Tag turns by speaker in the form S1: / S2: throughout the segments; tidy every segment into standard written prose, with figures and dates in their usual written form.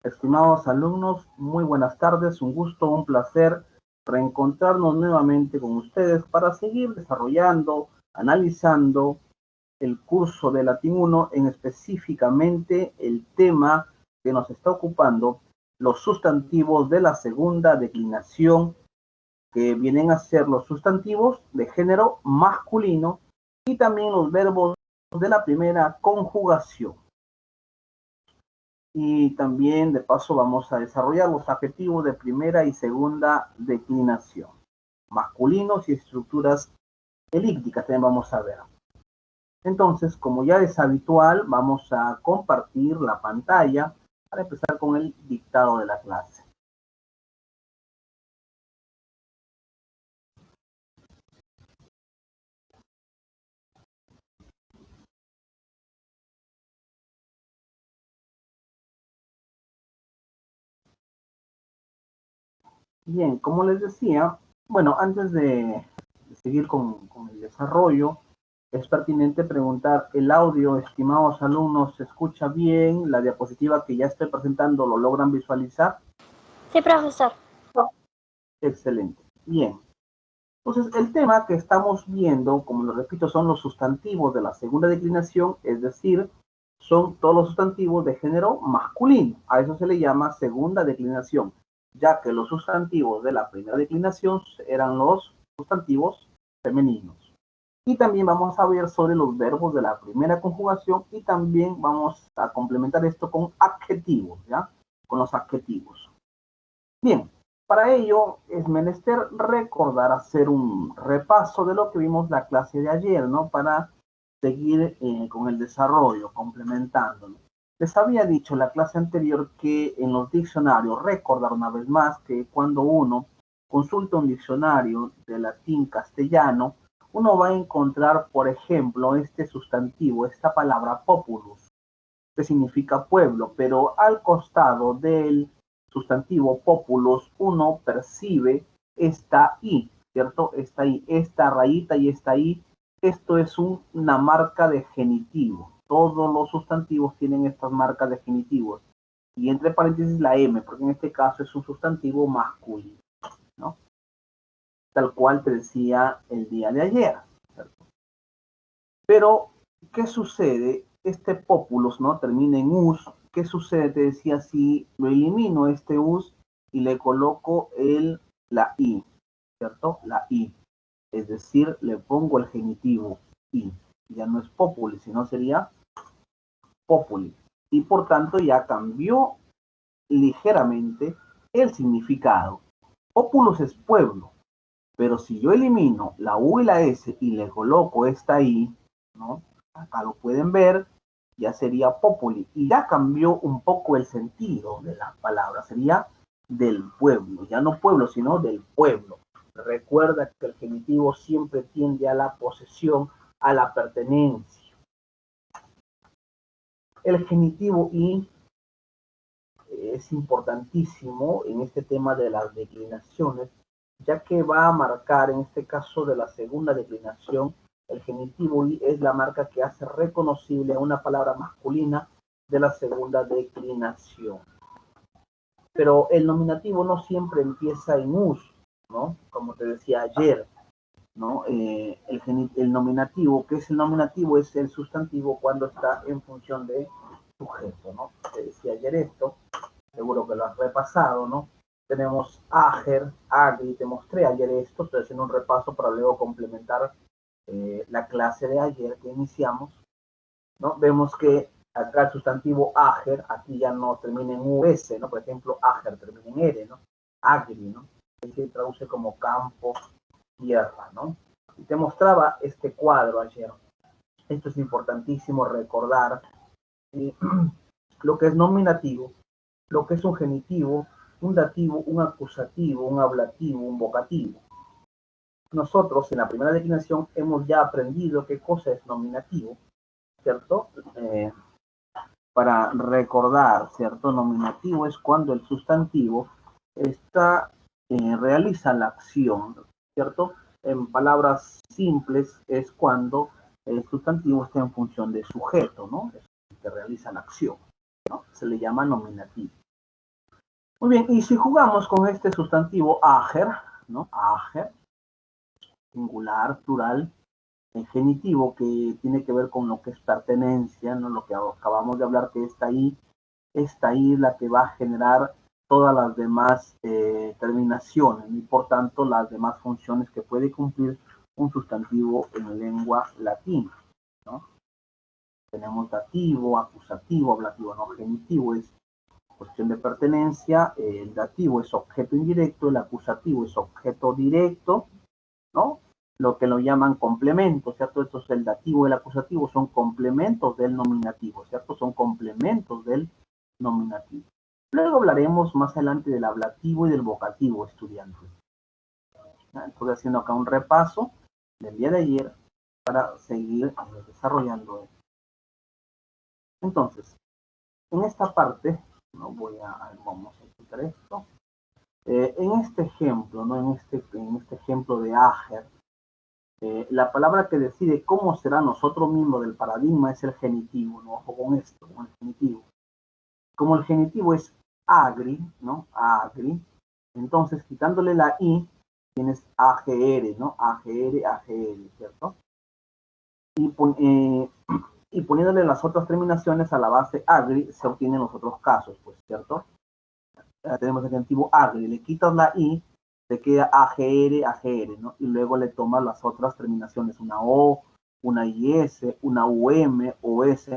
S1: Estimados alumnos, muy buenas tardes, un gusto, un placer reencontrarnos nuevamente con ustedes para seguir desarrollando, analizando el curso de Latín 1, en específicamente el tema que nos está ocupando, los sustantivos de la segunda declinación, que vienen a ser los sustantivos de género masculino y también los verbos de la primera conjugación. Y también de paso vamos a desarrollar los adjetivos de primera y segunda declinación, masculinos y estructuras elípticas también vamos a ver. Entonces, como ya es habitual, vamos a compartir la pantalla para empezar con el dictado de la clase. Bien, como les decía, bueno, antes de seguir con el desarrollo, es pertinente preguntar, ¿el audio, estimados alumnos, se escucha bien? ¿La diapositiva que ya estoy presentando lo logran visualizar?
S2: Sí, profesor.
S1: Excelente. Bien. Entonces, el tema que estamos viendo, como lo repito, son los sustantivos de la segunda declinación, es decir, son todos los sustantivos de género masculino. A eso se le llama segunda declinación, ya que los sustantivos de la primera declinación eran los sustantivos femeninos. Y también vamos a ver sobre los verbos de la primera conjugación y también vamos a complementar esto con adjetivos, ¿ya? Con los adjetivos. Bien, para ello es menester recordar, hacer un repaso de lo que vimos la clase de ayer, ¿no? Para seguir con el desarrollo, complementándolo. Les había dicho la clase anterior que en los diccionarios, recordar una vez más que cuando uno consulta un diccionario de latín castellano, uno va a encontrar, por ejemplo, este sustantivo, esta palabra populus, que significa pueblo, pero al costado del sustantivo populus uno percibe esta I, ¿cierto? Esta I, esta rayita y esta I, esto es una marca de genitivo. Todos los sustantivos tienen estas marcas de genitivos. Y entre paréntesis la M, porque en este caso es un sustantivo masculino, ¿no? Tal cual te decía el día de ayer, ¿cierto? Pero, ¿qué sucede? Este populus, ¿no? Termina en us. ¿Qué sucede? Te decía, si lo elimino este us y le coloco la i, ¿cierto? La i. Es decir, le pongo el genitivo i. Ya no es populi, sino sería populi. Y por tanto ya cambió ligeramente el significado. Populus es pueblo, pero si yo elimino la u y la s y le coloco esta i, ¿no? Acá lo pueden ver, ya sería populi, y ya cambió un poco el sentido de la palabra, sería del pueblo, ya no pueblo, sino del pueblo. Recuerda que el genitivo siempre tiende a la posesión, a la pertenencia. El genitivo i es importantísimo en este tema de las declinaciones, ya que va a marcar, en este caso de la segunda declinación, el genitivo i es la marca que hace reconocible a una palabra masculina de la segunda declinación. Pero el nominativo no siempre empieza en us, ¿no? Como te decía ayer, ¿no? El nominativo, ¿qué es el nominativo? Es el sustantivo cuando está en función de sujeto, ¿no? Te decía ayer esto, seguro que lo has repasado, ¿no? Tenemos ager, agri, te mostré ayer esto, estoy haciendo un repaso para luego complementar la clase de ayer que iniciamos, ¿no? Vemos que acá el sustantivo ager, aquí ya no termina en us, ¿no? Por ejemplo, ager termina en r, ¿no? Agri, ¿no? Se traduce como campo, tierra, ¿no? Y te mostraba este cuadro ayer. Esto es importantísimo recordar lo que es nominativo, lo que es un genitivo, un dativo, un acusativo, un ablativo, un vocativo. Nosotros en la primera declinación hemos ya aprendido qué cosa es nominativo, ¿cierto? Para recordar, ¿cierto? Nominativo es cuando el sustantivo realiza la acción, ¿cierto? En palabras simples es cuando el sustantivo está en función de sujeto, ¿no? Es el que realiza la acción. ¿no? Se le llama nominativo. Muy bien, y si jugamos con este sustantivo ager, ¿no? Ager, singular, plural, el genitivo que tiene que ver con lo que es pertenencia, ¿no? Lo que acabamos de hablar, que esta I es la que va a generar todas las demás terminaciones y por tanto las demás funciones que puede cumplir un sustantivo en lengua latina, ¿no? Tenemos dativo, acusativo, ablativo, no, genitivo es cuestión de pertenencia, el dativo es objeto indirecto, el acusativo es objeto directo, ¿no? Lo que lo llaman complementos, ¿cierto? Entonces el dativo y el acusativo son complementos del nominativo, ¿cierto? Son complementos del nominativo. Luego hablaremos más adelante del ablativo y del vocativo, estudiantes. Estoy haciendo acá un repaso del día de ayer para seguir desarrollando esto. Entonces, en esta parte, ¿no? Vamos a quitar esto. En este ejemplo, ¿no? En este ejemplo de Ager, la palabra que decide cómo será nosotros mismos del paradigma es el genitivo, ¿no? Ojo con esto, con el genitivo. Como el genitivo es agri, ¿no? Agri, entonces quitándole la I, tienes AGR, ¿no? AGR, AGR, ¿cierto? Y poniéndole las otras terminaciones a la base agri, se obtienen los otros casos, pues, ¿cierto? Ya tenemos el genitivo agri, le quitas la I, te queda AGR, AGR, ¿no? Y luego le tomas las otras terminaciones, una O, una IS, una UM, OS,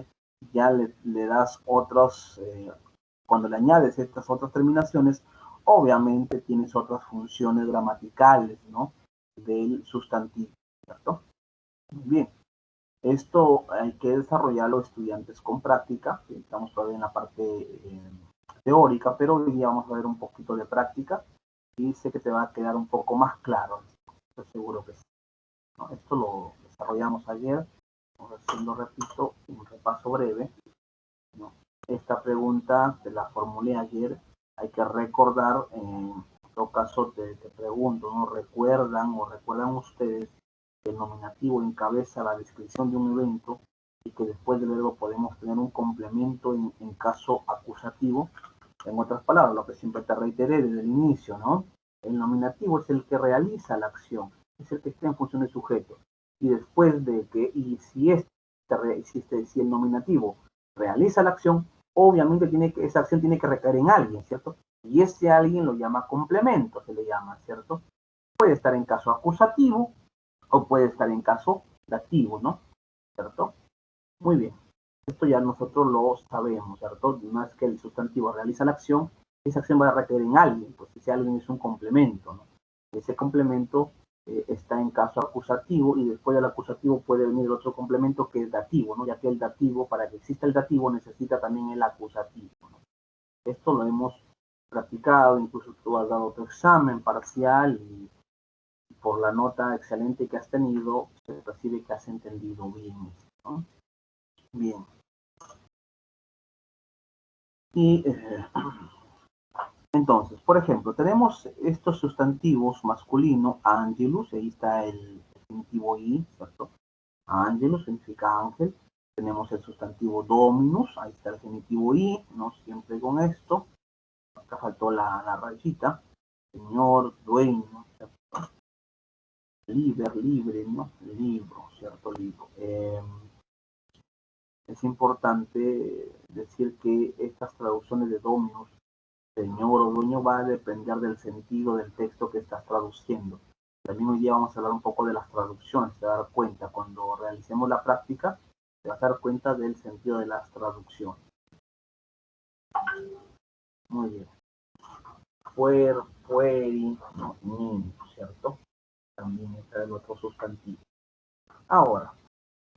S1: ya le das otros, cuando le añades estas otras terminaciones, obviamente tienes otras funciones gramaticales, ¿no? Del sustantivo, ¿cierto? Muy bien. Esto hay que desarrollarlo estudiantes con práctica, estamos todavía en la parte teórica, pero hoy día vamos a ver un poquito de práctica y sé que te va a quedar un poco más claro, estoy seguro que sí, ¿no? Esto lo desarrollamos ayer, lo repito, un repaso breve, ¿no? Esta pregunta te la formulé ayer, hay que recordar, en todo caso te pregunto, ¿no? ¿Recuerdan ustedes que el nominativo encabeza la descripción de un evento y que después del verbo podemos tener un complemento en caso acusativo? En otras palabras, lo que siempre te reiteré desde el inicio, ¿no? El nominativo es el que realiza la acción, es el que está en función del sujeto. Y después de que, si el nominativo realiza la acción, obviamente esa acción tiene que recaer en alguien, ¿cierto? Y ese alguien lo llama complemento, se le llama, ¿cierto? Puede estar en caso acusativo o puede estar en caso dativo, ¿no? ¿Cierto? Muy bien. Esto ya nosotros lo sabemos, ¿cierto? Una vez que el sustantivo realiza la acción, esa acción va a requerir en alguien, pues ese alguien es un complemento, ¿no? Ese complemento está en caso acusativo y después del acusativo puede venir el otro complemento que es dativo, ¿no? Ya que el dativo, para que exista el dativo, necesita también el acusativo, ¿no? Esto lo hemos practicado, incluso tú has dado tu examen parcial y por la nota excelente que has tenido, se percibe que has entendido bien, ¿no? Bien. Y entonces, por ejemplo, tenemos estos sustantivos masculinos, angelus, ahí está el genitivo I, ¿cierto? Angelus significa ángel. Tenemos el sustantivo dominus, ahí está el genitivo I, ¿no? Siempre con esto. Acá faltó la rayita. Señor, dueño, ¿cierto? Libre, ¿no? Libro, ¿cierto? Libro. Es importante decir que estas traducciones de dominus, señor o dueño, va a depender del sentido del texto que estás traduciendo. También hoy día vamos a hablar un poco de las traducciones, te vas a dar cuenta, cuando realicemos la práctica, te vas a dar cuenta del sentido de las traducciones. Muy bien. Fueri, no, ni, ¿cierto? También está el otro sustantivo. Ahora,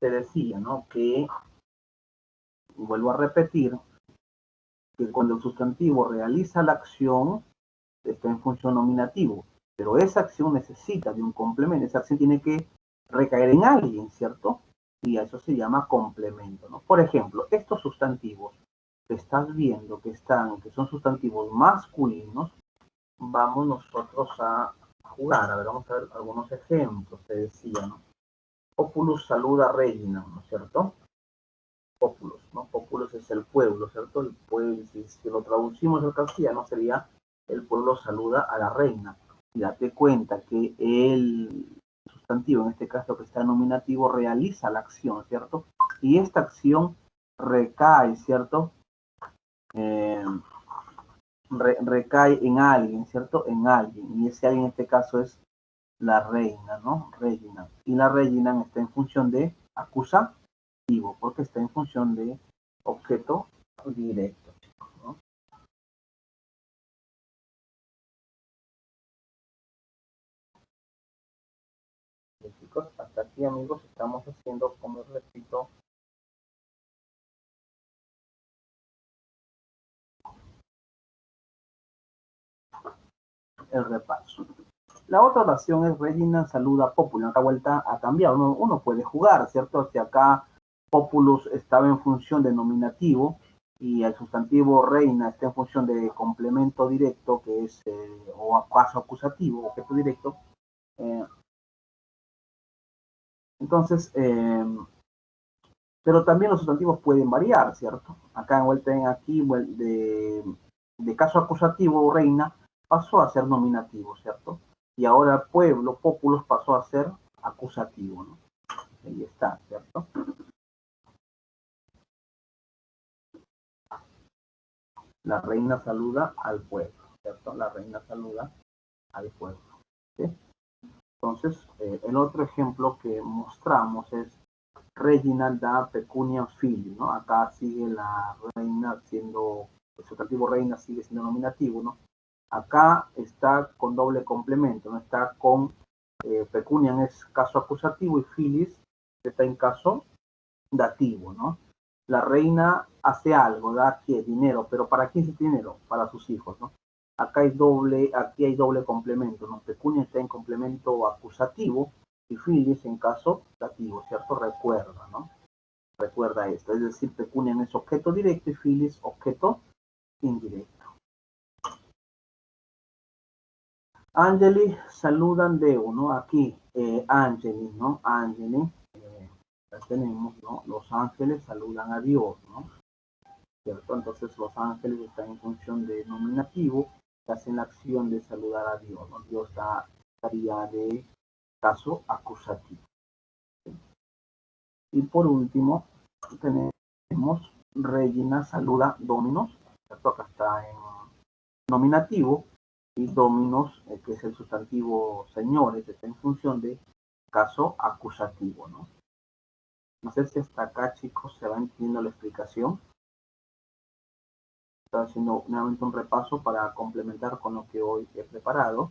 S1: te decía, ¿no? Que, vuelvo a repetir, que cuando el sustantivo realiza la acción, está en función nominativo, pero esa acción necesita de un complemento, esa acción tiene que recaer en alguien, ¿cierto? Y a eso se llama complemento, ¿no? Por ejemplo, estos sustantivos que estás viendo que son sustantivos masculinos, vamos nosotros a jugar, a ver, vamos a ver algunos ejemplos, te decía, ¿no? Populus saluda reina, ¿no es cierto? Populus, ¿no? Populus es el pueblo, ¿cierto? El pueblo, si lo traducimos al castellano, sería el pueblo saluda a la reina. Y date cuenta que el sustantivo, en este caso que está nominativo, realiza la acción, ¿cierto? Y esta acción recae, ¿cierto? Recae en alguien, ¿cierto? En alguien. Y ese alguien en este caso es la reina, ¿no? Regina. Y la reina está en función de acusativo, porque está en función de objeto directo, ¿no? Chicos, hasta aquí, amigos, estamos haciendo, como repito, el repaso. La otra oración es Regina saluda Populus. Acá vuelta a cambiar. Uno puede jugar, ¿cierto? Si acá Populus estaba en función de nominativo y el sustantivo reina está en función de complemento directo, que es, o caso acusativo, objeto directo. Eh, entonces, pero también los sustantivos pueden variar, ¿cierto? Acá en vuelta en aquí, de caso acusativo, reina, pasó a ser nominativo, ¿cierto? Y ahora pueblo, populus, pasó a ser acusativo, ¿no? Ahí está, ¿cierto? La reina saluda al pueblo, ¿cierto? La reina saluda al pueblo, ¿sí? Entonces, el otro ejemplo que mostramos es Regina da pecunia fili, ¿no? Acá sigue la reina siendo, el sustantivo reina sigue siendo nominativo, ¿no? Acá está con doble complemento, ¿no? Está con pecuniam es caso acusativo y filis está en caso dativo, ¿no? La reina hace algo, da aquí dinero, pero ¿para quién es dinero? Para sus hijos, ¿no? Aquí hay doble complemento, ¿no? Pecunia está en complemento acusativo y filis en caso dativo, ¿cierto? Recuerda, ¿no? Recuerda esto, es decir, pecuniam es objeto directo y filis objeto indirecto. Angeli saludan de uno, aquí Angeli, ¿no? Angeli, ya tenemos, ¿no? Los ángeles saludan a Dios, ¿no? ¿Cierto? Entonces los ángeles están en función de nominativo, que hacen la acción de saludar a Dios, ¿no? Dios daría de caso acusativo. ¿Sí? Y por último, tenemos Regina saluda Dominos, ¿cierto? Acá está en nominativo, y dominos, que es el sustantivo señores, está en función de caso acusativo, ¿no? No sé si hasta acá, chicos, se va entendiendo la explicación. Estoy haciendo nuevamente un repaso para complementar con lo que hoy he preparado.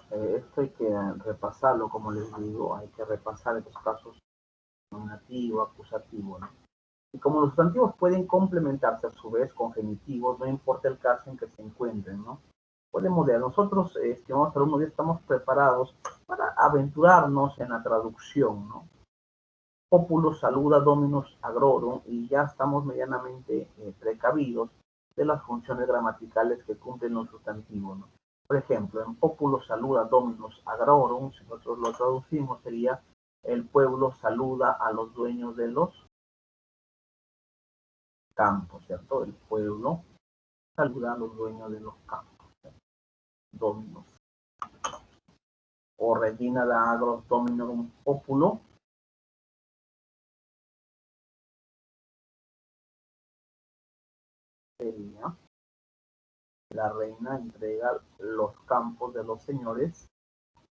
S1: Esto hay que repasarlo, como les digo, hay que repasar estos casos nominativo, acusativo, ¿no? Y como los sustantivos pueden complementarse a su vez con genitivos, no importa el caso en que se encuentren, ¿no? Podemos ver, nosotros, estimados alumnos, ya estamos preparados para aventurarnos en la traducción, ¿no? Populus saluda Dominus agrorum y ya estamos medianamente precavidos de las funciones gramaticales que cumplen los sustantivos, ¿no? Por ejemplo, en Populus saluda Dominus agrorum, si nosotros lo traducimos, sería el pueblo saluda a los dueños de los campos, ¿cierto? El pueblo saluda a los dueños de los campos, ¿cierto? Dominus. O Regina da agros dominorum populo, sería la reina entrega los campos de los señores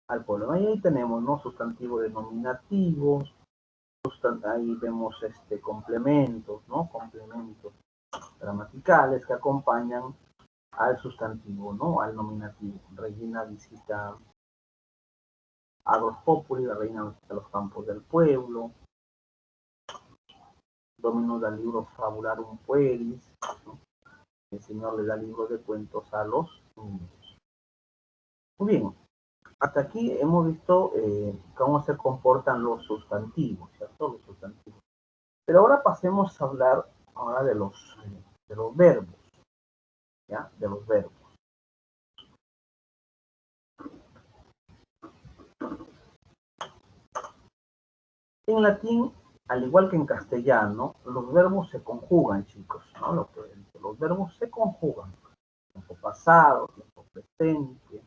S1: al pueblo. Ahí tenemos, ¿no? Sustantivo denominativos, ahí vemos complementos, ¿no? Complementos gramaticales que acompañan al sustantivo, ¿no? Al nominativo. Regina visita agros populi, la reina visita los campos del pueblo. Domino da libro fabularum pueris, ¿no? El señor le da libros de cuentos a los niños. Muy bien, hasta aquí hemos visto cómo se comportan los sustantivos, ¿cierto? Los sustantivos. Pero ahora pasemos a hablar ahora de los de los verbos, ¿ya? De los verbos. En latín, al igual que en castellano, los verbos se conjugan, chicos, ¿no? Los verbos se conjugan. Tiempo pasado, tiempo presente,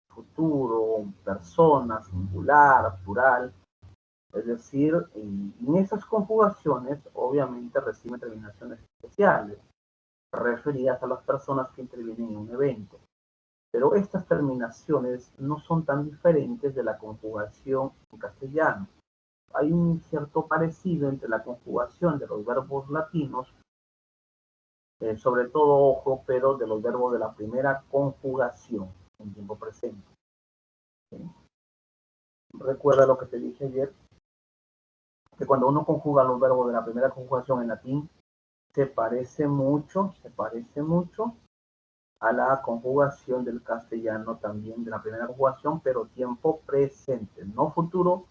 S1: futuro, persona, singular, plural. Es decir, en esas conjugaciones obviamente reciben terminaciones especiales referidas a las personas que intervienen en un evento. Pero estas terminaciones no son tan diferentes de la conjugación en castellano. Hay un cierto parecido entre la conjugación de los verbos latinos, sobre todo, ojo, pero de los verbos de la primera conjugación en tiempo presente. ¿Sí? Recuerda lo que te dije ayer, que cuando uno conjuga los verbos de la primera conjugación en latín, se parece mucho a la conjugación del castellano también de la primera conjugación, pero tiempo presente, no futuro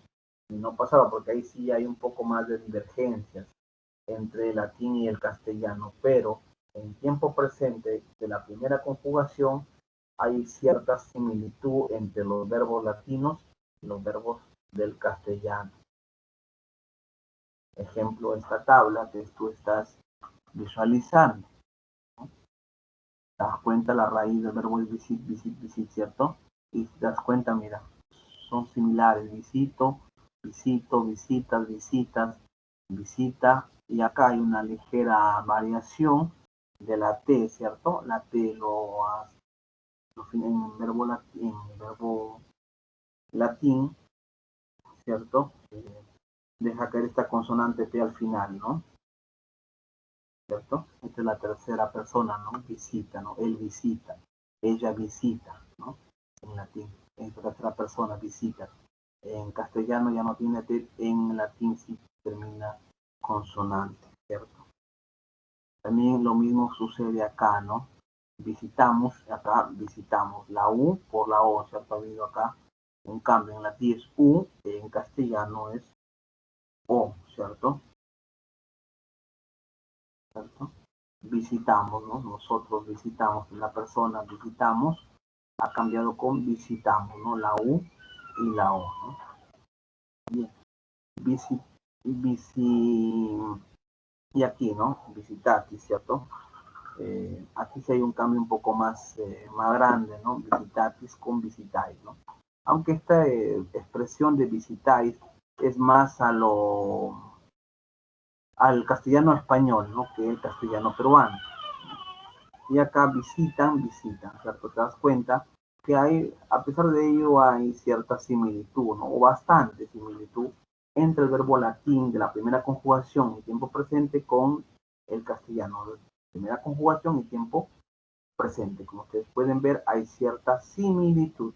S1: y no pasado, porque ahí sí hay un poco más de divergencias entre el latín y el castellano, pero en tiempo presente de la primera conjugación hay cierta similitud entre los verbos latinos y los verbos del castellano. Ejemplo, esta tabla que tú estás visualizando. Te das cuenta la raíz del verbo visit, ¿cierto? Y te das cuenta, mira, son similares, visito, visitas, visita, y acá hay una ligera variación de la T, ¿cierto? La T en el verbo latín, ¿cierto? Deja caer esta consonante T al final, ¿no? ¿Cierto? Esta es la tercera persona, ¿no? Visita, ¿no? Él visita, ella visita, ¿no? En latín, en tercera persona, visita. En castellano ya no tiene T, en latín sí termina consonante, ¿cierto? También lo mismo sucede acá, ¿no? Visitamos, acá visitamos, la U por la O, ¿cierto? Ha habido acá un cambio, en latín es U, en castellano es O, ¿cierto? ¿Cierto? Visitamos, ¿no? Nosotros visitamos, la persona visitamos, ha cambiado con visitamos, ¿no? La U y la O, ¿no? Bien. Y aquí, ¿no? Visitatis, ¿cierto? Aquí sí hay un cambio un poco más grande, ¿no? Visitatis con visitáis, ¿no? Aunque esta expresión de visitáis es más al castellano español, ¿no? Que el castellano peruano. Y acá visitan, ¿cierto? Te das cuenta que hay, a pesar de ello, hay cierta similitud, ¿no? O bastante similitud entre el verbo latín de la primera conjugación y tiempo presente con el castellano de primera conjugación y tiempo presente. Como ustedes pueden ver, hay cierta similitud.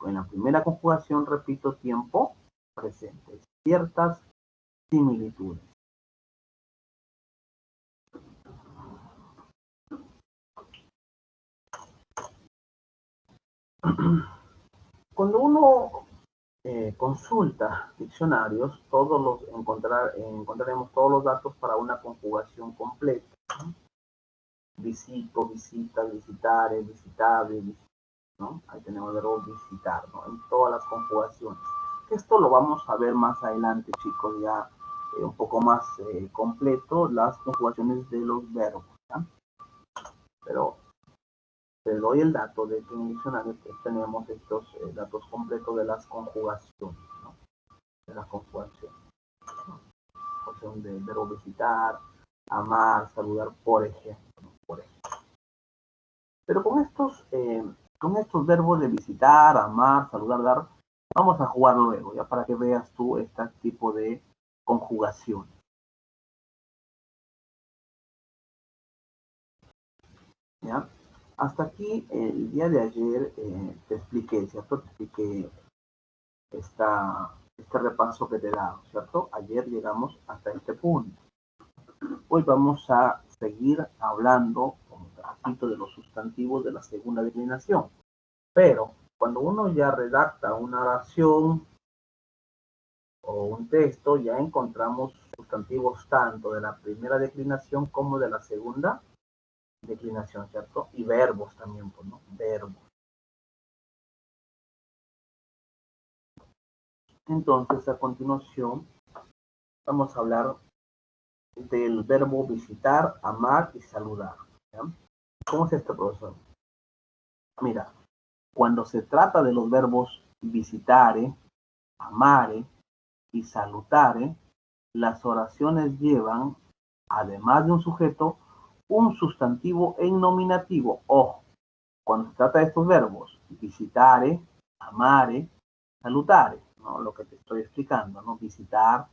S1: En la primera conjugación, repito, tiempo presente. Ciertas similitudes. Cuando uno consulta diccionarios, encontraremos todos los datos para una conjugación completa. ¿No? Visito, visita, visitare, visitable, ¿no? Ahí tenemos el verbo visitar, ¿no? En todas las conjugaciones. Esto lo vamos a ver más adelante, chicos, ya un poco más completo, las conjugaciones de los verbos. ¿Ya? Pero te doy el dato de que en el diccionario tenemos estos datos completos de las conjugaciones, ¿no? De las conjugaciones. Conjugación del verbo visitar, amar, saludar, por ejemplo. Pero con estos verbos de visitar, amar, saludar, dar, vamos a jugar luego, ya para que veas tú este tipo de conjugación. ¿Ya? Hasta aquí el día de ayer te expliqué, ¿cierto? Te expliqué este repaso que te he dado, ¿cierto? Ayer llegamos hasta este punto. Hoy vamos a seguir hablando un poquito de los sustantivos de la segunda declinación. Pero cuando uno ya redacta una oración o un texto, ya encontramos sustantivos tanto de la primera declinación como de la segunda declinación, ¿cierto? Y verbos también, pues, ¿no? Verbos. Entonces, a continuación, vamos a hablar del verbo visitar, amar y saludar. ¿Ya? ¿Cómo es este, profesor? Mira, cuando se trata de los verbos visitare, amare y salutare, las oraciones llevan, además de un sujeto, un sustantivo en nominativo. Ojo, cuando se trata de estos verbos, visitare, amare, salutare, ¿no? Lo que te estoy explicando, ¿no? Visitar,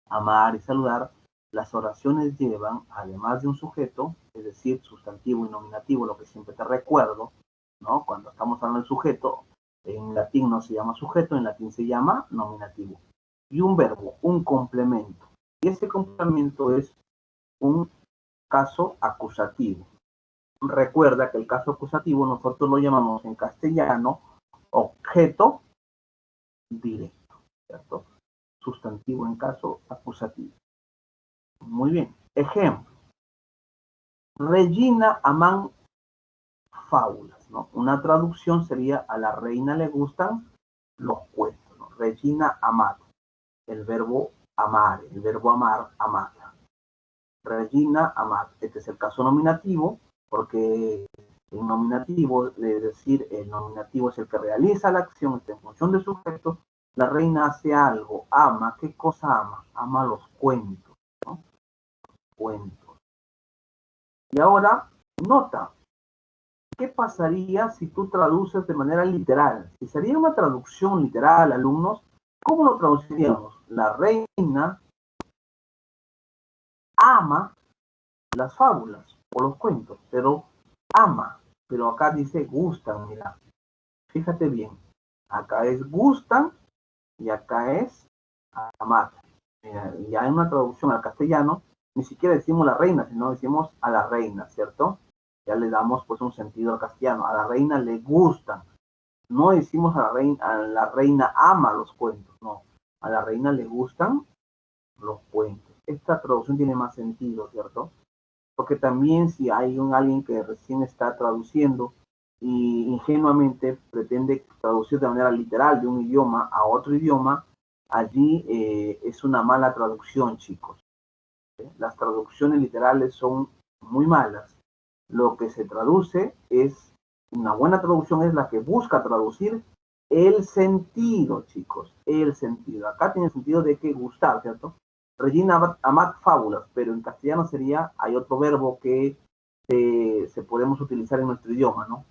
S1: amar y saludar, las oraciones llevan, además de un sujeto, es decir, sustantivo y nominativo, lo que siempre te recuerdo, ¿no? Cuando estamos hablando del sujeto, en latín no se llama sujeto, en latín se llama nominativo. Y un verbo, un complemento. Y ese complemento es un caso acusativo. Recuerda que el caso acusativo nosotros lo llamamos en castellano objeto directo, ¿cierto? Sustantivo en caso acusativo. Muy bien. Ejemplo. Regina aman fábulas, ¿no? Una traducción sería a la reina le gustan los cuentos, ¿no? Regina amat, el verbo amar, el verbo amar, amar. Regina amat. Este es el caso nominativo, porque el nominativo, es decir, el nominativo es el que realiza la acción, está en función del sujeto. La reina hace algo, ama. ¿Qué cosa ama? Ama los cuentos, ¿no? Cuentos. Y ahora, nota, ¿qué pasaría si tú traduces de manera literal? Si sería una traducción literal, alumnos, ¿cómo lo traduciríamos? La reina ama las fábulas o los cuentos, pero ama, pero acá dice gustan, mira, fíjate bien, acá es gustan y acá es amar. Mira, ya en una traducción al castellano, ni siquiera decimos la reina, sino decimos a la reina, ¿cierto? Ya le damos pues un sentido al castellano, a la reina le gustan. No decimos a la reina ama los cuentos, no, a la reina le gustan los cuentos. Esta traducción tiene más sentido, ¿cierto? Porque también si hay alguien que recién está traduciendo y ingenuamente pretende traducir de manera literal de un idioma a otro idioma, allí es una mala traducción, chicos. Las traducciones literales son muy malas. Lo que se traduce es, una buena traducción es la que busca traducir el sentido, chicos, el sentido. Acá tiene el sentido de que gustar, ¿cierto? Regina amat fábulas, pero en castellano sería, hay otro verbo que se podemos utilizar en nuestro idioma, ¿no?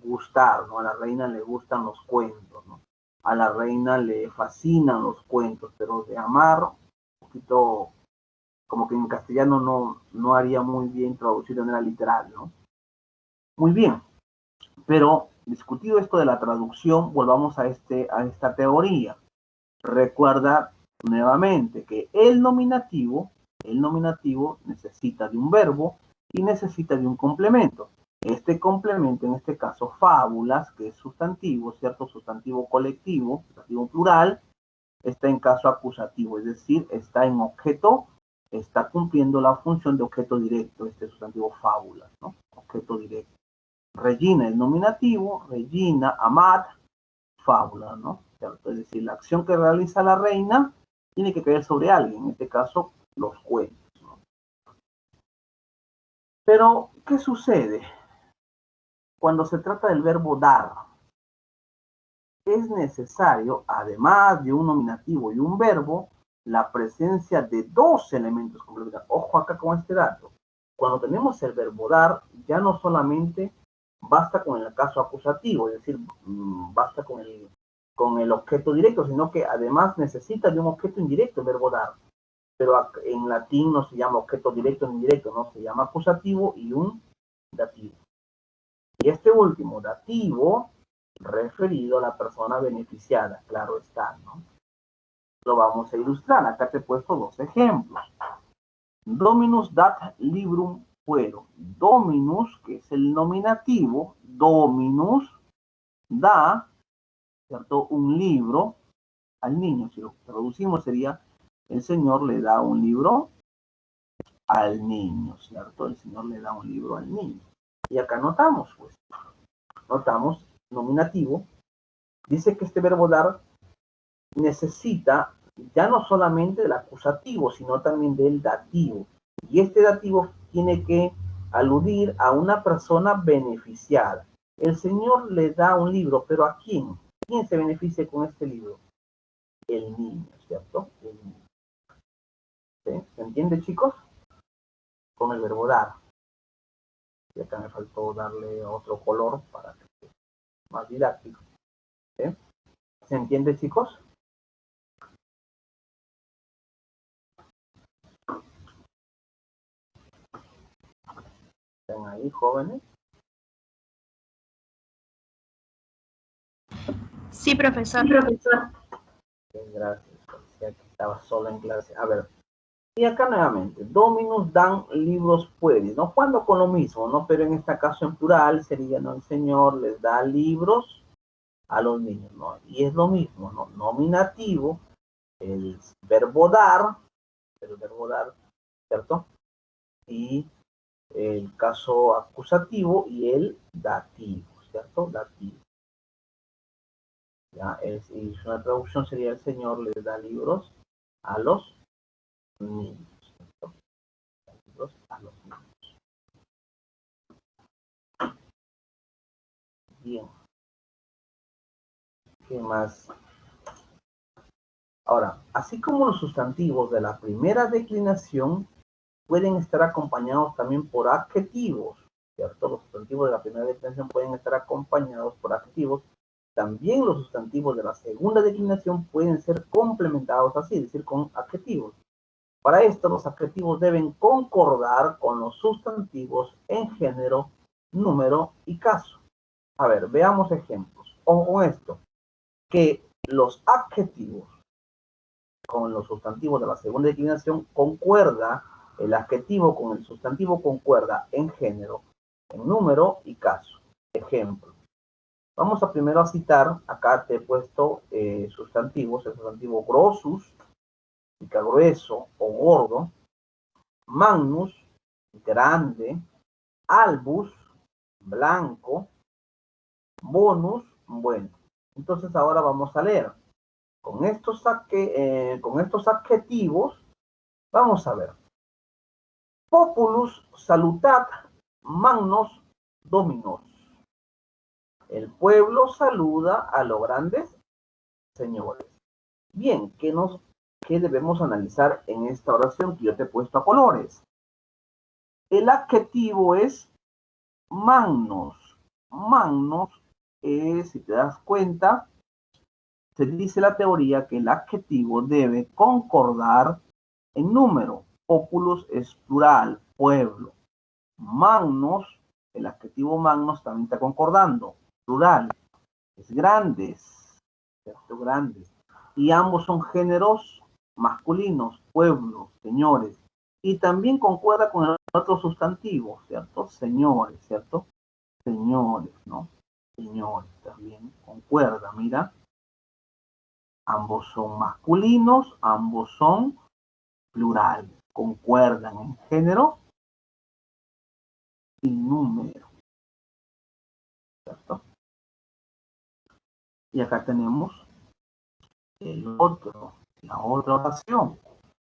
S1: Gustar, ¿no? A la reina le gustan los cuentos, ¿no? A la reina le fascinan los cuentos, pero de amar, un poquito, como que en castellano no haría muy bien traducir de manera literal, ¿no? Muy bien, pero discutido esto de la traducción, volvamos a esta teoría. Recuerda nuevamente que el nominativo necesita de un verbo y necesita de un complemento. Este complemento, en este caso fábulas, que es sustantivo, ¿cierto? Sustantivo colectivo, sustantivo plural, está en caso acusativo, es decir, está en objeto, está cumpliendo la función de objeto directo, este sustantivo fábulas, ¿no? Objeto directo. Regina es nominativo, Regina amat, fábula, ¿no? ¿Cierto? Es decir, la acción que realiza la reina tiene que caer sobre alguien, en este caso, los cuentos, ¿no? Pero, ¿qué sucede cuando se trata del verbo dar? Es necesario, además de un nominativo y un verbo, la presencia de dos elementos complementarios. Ojo acá con este dato. Cuando tenemos el verbo dar, ya no solamente basta con el caso acusativo, es decir, basta con el objeto directo, sino que además necesita de un objeto indirecto el verbo dar. Pero en latín no se llama objeto directo ni indirecto, no, se llama acusativo y un dativo. Y este último, dativo, referido a la persona beneficiada, claro está, ¿no? Lo vamos a ilustrar. Acá te he puesto dos ejemplos. Dominus dat librum puero. Dominus, que es el nominativo, dominus da, ¿cierto?, un libro al niño. Si lo traducimos sería, el Señor le da un libro al niño, ¿cierto? El Señor le da un libro al niño. Y acá notamos, pues, notamos nominativo. Dice que este verbo dar necesita ya no solamente del acusativo, sino también del dativo. Y este dativo tiene que aludir a una persona beneficiada. El Señor le da un libro, pero ¿a quién? ¿Quién se beneficia con este libro? El niño, ¿cierto? El niño. ¿Sí? ¿Se entiende, chicos? Con el verbo dar. Y acá me faltó darle otro color para que sea más didáctico. ¿Sí? ¿Se entiende, chicos? ¿Están ahí, jóvenes?
S2: Sí, profesor.
S3: Sí, profesor.
S1: Gracias. Parecía que estaba solo en clase. A ver. Y acá nuevamente, Dominus dan libros puedes, ¿no? Jugando con lo mismo, ¿no? Pero en este caso en plural sería, ¿no? El Señor les da libros a los niños, ¿no? Y es lo mismo, ¿no? Nominativo, el verbo dar, ¿cierto? Y el caso acusativo y el dativo, ¿cierto? Dativo. Ya, y una traducción sería el Señor les da libros a los niños, ¿cierto? Libros a los niños. Bien. ¿Qué más? Ahora, así como los sustantivos de la primera declinación pueden estar acompañados también por adjetivos, ¿cierto? Los sustantivos de la primera declinación pueden estar acompañados por adjetivos. También los sustantivos de la segunda declinación pueden ser complementados así, es decir, con adjetivos. Para esto, los adjetivos deben concordar con los sustantivos en género, número y caso. A ver, veamos ejemplos. Ojo con esto, que los adjetivos con los sustantivos de la segunda declinación concuerda, el adjetivo con el sustantivo concuerda en género, en número y caso. Ejemplo. Vamos a primero a citar, acá te he puesto sustantivos, el sustantivo grossus, significa grueso o gordo, magnus, grande, albus, blanco, bonus, bueno. Entonces ahora vamos a leer. Con estos adjetivos, vamos a ver. Populus salutat magnos dominos. El pueblo saluda a los grandes señores. Bien, ¿qué debemos analizar en esta oración que yo te he puesto a colores? El adjetivo es magnos. Magnos es, si te das cuenta, se dice la teoría que el adjetivo debe concordar en número. Populus es plural, pueblo. Magnos, el adjetivo magnos también está concordando, plural, es grandes, ¿cierto? Grandes. Y ambos son géneros masculinos, pueblos, señores. Y también concuerda con el otro sustantivo, ¿cierto? Señores, ¿cierto? Señores, ¿no? Señores, también concuerda, mira. Ambos son masculinos, ambos son plurales, concuerdan en género y número, ¿cierto? Y acá tenemos la otra oración.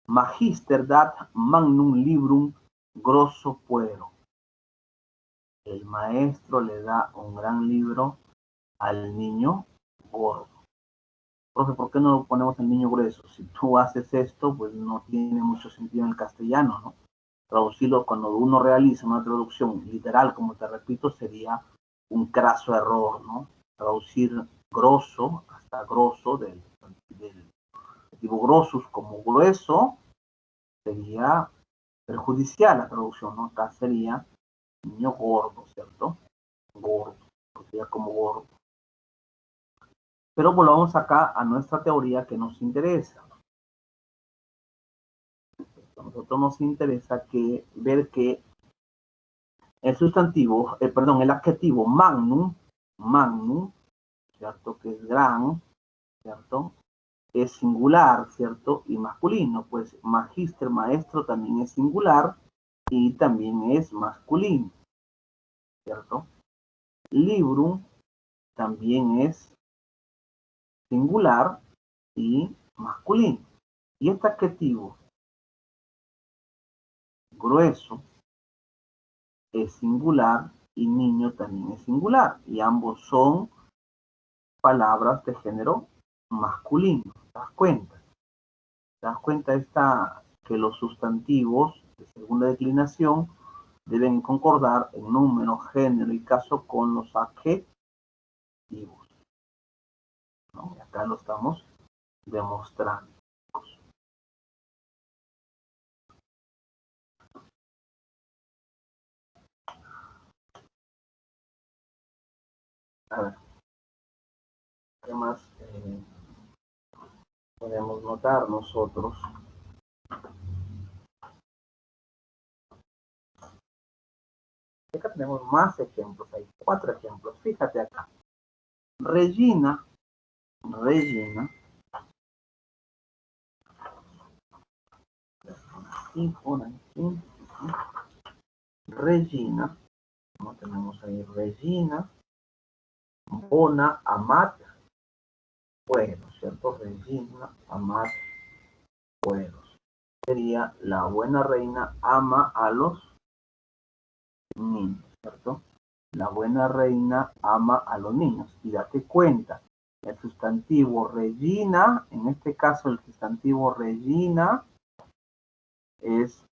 S1: Magister dat magnum librum grosso puero. El maestro le da un gran libro al niño gordo. Profe, ¿por qué no lo ponemos al niño grueso? Si tú haces esto, pues no tiene mucho sentido en el castellano, ¿no? Traducirlo cuando uno realiza una traducción literal, como te repito, sería un craso error, ¿no? Traducir grosso, hasta grosso, del adjetivo grossus como grueso, sería perjudicial la traducción, ¿no? Acá sería niño gordo, ¿cierto? Gordo, sería como gordo. Pero volvamos acá a nuestra teoría que nos interesa. A nosotros nos interesa ver que el sustantivo, el adjetivo magnum, ¿cierto? Que es gran, ¿cierto? Es singular, ¿cierto? Y masculino, pues magister, maestro, también es singular y también es masculino. ¿cierto? Librum también es singular y masculino. Y este adjetivo grueso es singular y niño también es singular. Y ambos son palabras de género masculino. ¿Te das cuenta? ¿Te das cuenta que los sustantivos de segunda declinación deben concordar en número, género y caso con los adjetivos? ¿No? Y acá lo estamos demostrando. A ver, ¿qué más podemos notar nosotros? Acá tenemos más ejemplos, hay 4 ejemplos. Fíjate acá. Regina, Regina, ¿no? Tenemos ahí Regina, Bona, Amat, Pueros, ¿cierto? Regina, Amat, Pueros. Sería la buena reina ama a los niños, ¿cierto? La buena reina ama a los niños. Y date cuenta, el sustantivo Regina, en este caso el sustantivo Regina es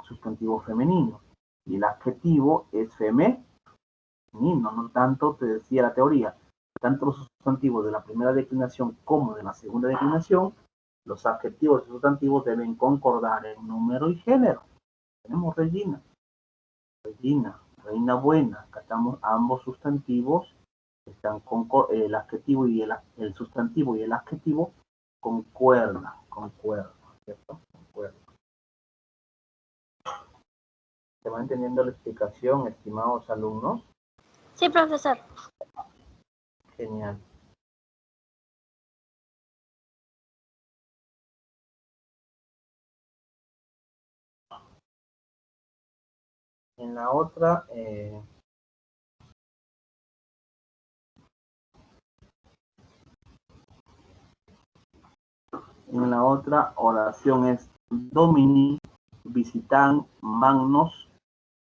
S1: sustantivo femenino y el adjetivo es femenino, no tanto, te decía la teoría, tanto los sustantivos de la primera declinación como de la segunda declinación, los adjetivos y sustantivos deben concordar en número y género. Tenemos Regina, reina buena, acá estamos ambos sustantivos, están con el adjetivo y el sustantivo y el adjetivo concuerdan, ¿cierto? Concuerdan. ¿Se va entendiendo la explicación, estimados alumnos?
S2: Sí, profesor.
S1: Genial. En la otra, oración es Domini visitan magnos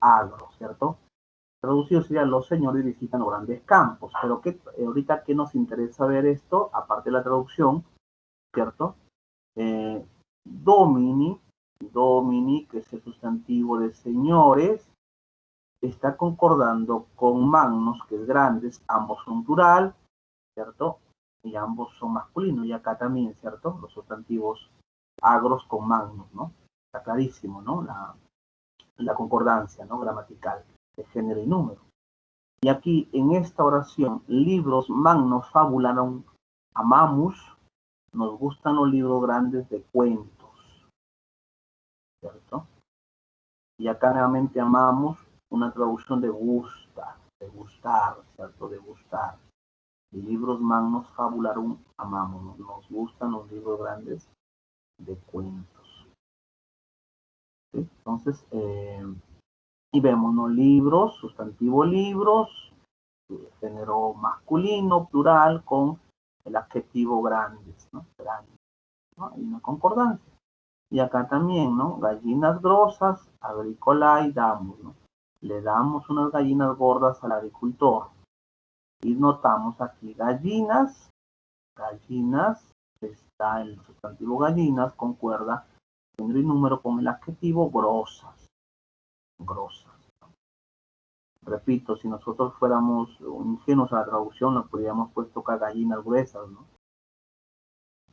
S1: agro, ¿cierto? Traducido sería los señores visitan los grandes campos. Pero ahorita que nos interesa ver esto, aparte de la traducción, ¿cierto? Domini, que es el sustantivo de señores, está concordando con magnos, que es grandes, ambos son plural, ¿cierto? Y ambos son masculinos. Y acá también, ¿cierto? Los sustantivos agros con magnos, ¿no? Está clarísimo, ¿no? La concordancia, ¿no? Gramatical de género y número. Y aquí, en esta oración, libros magnos fabularon, amamos, nos gustan los libros grandes de cuentos, ¿cierto? Y acá nuevamente amamos, una traducción de gusta, de gustar, ¿cierto? De gustar. Y libros magnos fabularum amamos, nos gustan los libros grandes de cuentos. ¿Sí? Entonces, y vemos, ¿no? Libros, sustantivo libros, género masculino, plural, con el adjetivo grandes, ¿no? Grandes, ¿no? Hay una concordancia. Y acá también, ¿no? Gallinas grosas, agrícola y damos, ¿no? Le damos unas gallinas gordas al agricultor. Y notamos aquí gallinas, está el sustantivo gallinas, concuerda género y número con el adjetivo grosas. Repito, si nosotros fuéramos ingenuos a la traducción, nos podríamos puesto acá gallinas gruesas, ¿no?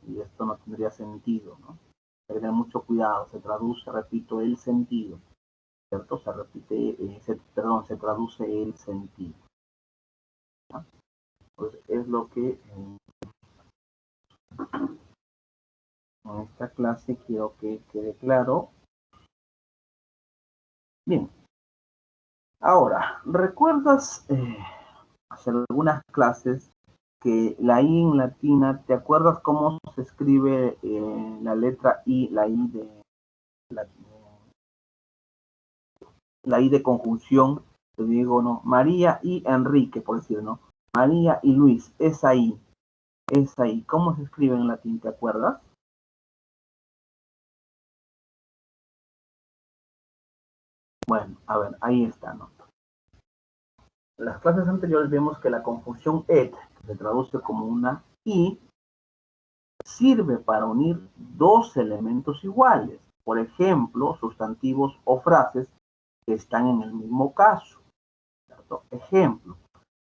S1: Y esto no tendría sentido, ¿no? Hay que tener mucho cuidado, se traduce, repito, el sentido, ¿cierto? Se repite, se traduce el sentido, ¿no? Pues es lo que en esta clase quiero que quede claro. Bien, ahora, ¿recuerdas hacer algunas clases que la I en latina, ¿te acuerdas cómo se escribe la letra I, la I de conjunción? Te digo, ¿no? María y Enrique, por decir, ¿no? María y Luis, es ahí. Es ahí. ¿Cómo se escribe en latín? ¿Te acuerdas? Bueno, a ver, ahí está, ¿no? En las clases anteriores vemos que la conjunción et, que se traduce como una y, sirve para unir dos elementos iguales. Por ejemplo, sustantivos o frases que están en el mismo caso. ¿Cierto? Ejemplo,